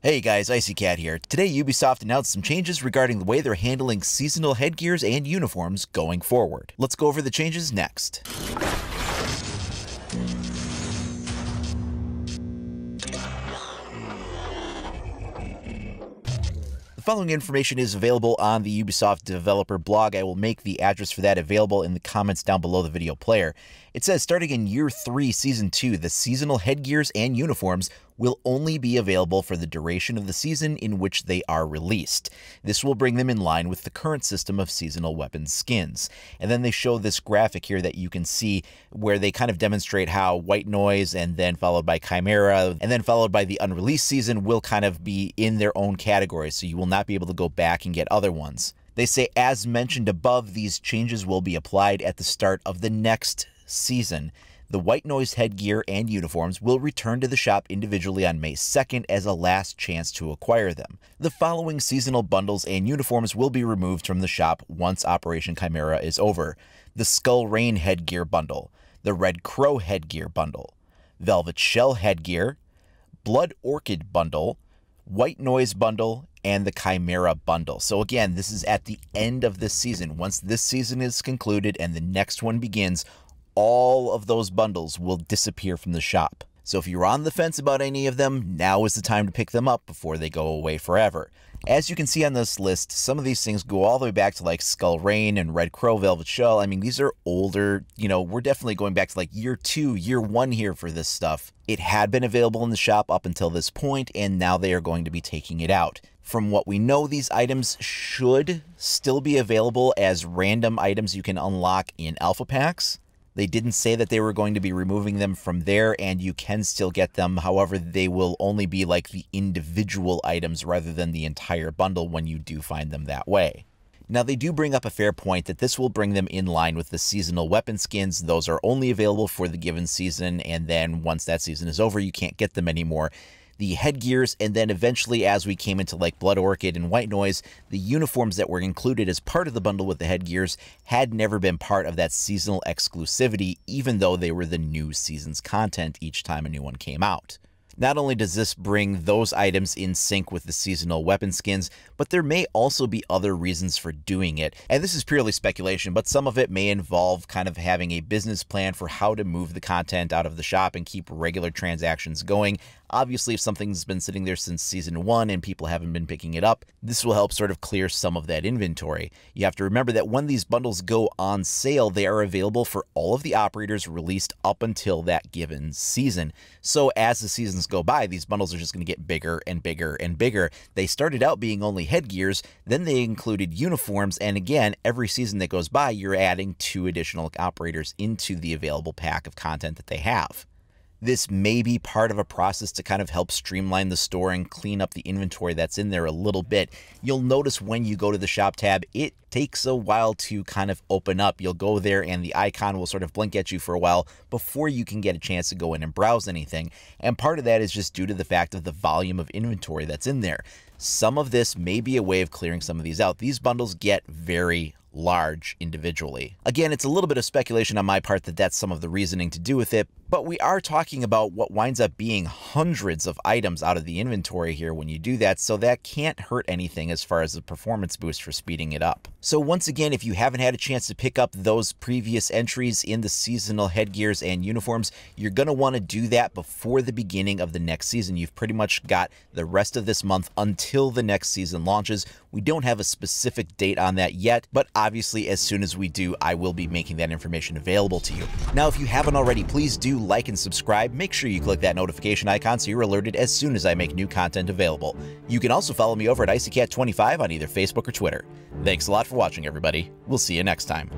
Hey guys, IcyCat here. Today Ubisoft announced some changes regarding the way they're handling seasonal headgears and uniforms going forward. Let's go over the changes next. The following information is available on the Ubisoft developer blog. I will make the address for that available in the comments down below the video player. It says starting in Year 3, Season 2, the seasonal headgears and uniforms will only be available for the duration of the season in which they are released. This will bring them in line with the current system of seasonal weapon skins. And then they show this graphic here that you can see where they kind of demonstrate how White Noise and then followed by Chimera and then followed by the unreleased season will kind of be in their own categories, so you will not be able to go back and get other ones. They say, as mentioned above, these changes will be applied at the start of the next season. The White Noise headgear and uniforms will return to the shop individually on May 2nd as a last chance to acquire them. The following seasonal bundles and uniforms will be removed from the shop once Operation Chimera is over. The Skull Rain headgear bundle, the Red Crow headgear bundle, Velvet Shell headgear, Blood Orchid bundle, White Noise bundle, and the Chimera bundle. So again, this is at the end of this season. Once this season is concluded and the next one begins, all of those bundles will disappear from the shop. So if you're on the fence about any of them, now is the time to pick them up before they go away forever. As you can see on this list, some of these things go all the way back to like Skull Rain and Red Crow, Velvet Shell. I mean, these are older, we're definitely going back to like Year 2, Year 1 here for this stuff. It had been available in the shop up until this point, and now they are going to be taking it out. From what we know, these items should still be available as random items you can unlock in alpha packs. They didn't say that they were going to be removing them from there, and you can still get them. However, they will only be like the individual items rather than the entire bundle when you do find them that way. Now, they do bring up a fair point that this will bring them in line with the seasonal weapon skins. Those are only available for the given season, and then once that season is over, you can't get them anymore. The headgears, and then eventually as we came into like Blood Orchid and White Noise, the uniforms that were included as part of the bundle with the headgears had never been part of that seasonal exclusivity, even though they were the new season's content each time a new one came out. Not only does this bring those items in sync with the seasonal weapon skins, but there may also be other reasons for doing it. And this is purely speculation, but some of it may involve kind of having a business plan for how to move the content out of the shop and keep regular transactions going. Obviously, if something's been sitting there since Season 1 and people haven't been picking it up, this will help sort of clear some of that inventory. You have to remember that when these bundles go on sale, they are available for all of the operators released up until that given season. So as the seasons go by, these bundles are just going to get bigger and bigger and bigger. They started out being only headgears, then they included uniforms, and again, every season that goes by, you're adding 2 additional operators into the available pack of content that they have. This may be part of a process to kind of help streamline the store and clean up the inventory that's in there a little bit. You'll notice when you go to the shop tab, it takes a while to kind of open up. You'll go there and the icon will sort of blink at you for a while before you can get a chance to go in and browse anything. And part of that is just due to the fact of the volume of inventory that's in there. Some of this may be a way of clearing some of these out. These bundles get very large individually. Again, it's a little bit of speculation on my part that that's some of the reasoning to do with it, but we are talking about what winds up being hundreds of items out of the inventory here when you do that, so that can't hurt anything as far as the performance boost for speeding it up. So once again, if you haven't had a chance to pick up those previous entries in the seasonal headgears and uniforms, you're going to want to do that before the beginning of the next season. You've pretty much got the rest of this month until the next season launches. We don't have a specific date on that yet, but obviously as soon as we do, I will be making that information available to you. Now, if you haven't already, please do like and subscribe. Make sure you click that notification icon so you're alerted as soon as I make new content available. You can also follow me over at IcyCat25 on either Facebook or Twitter. Thanks a lot for watching, everybody. We'll see you next time.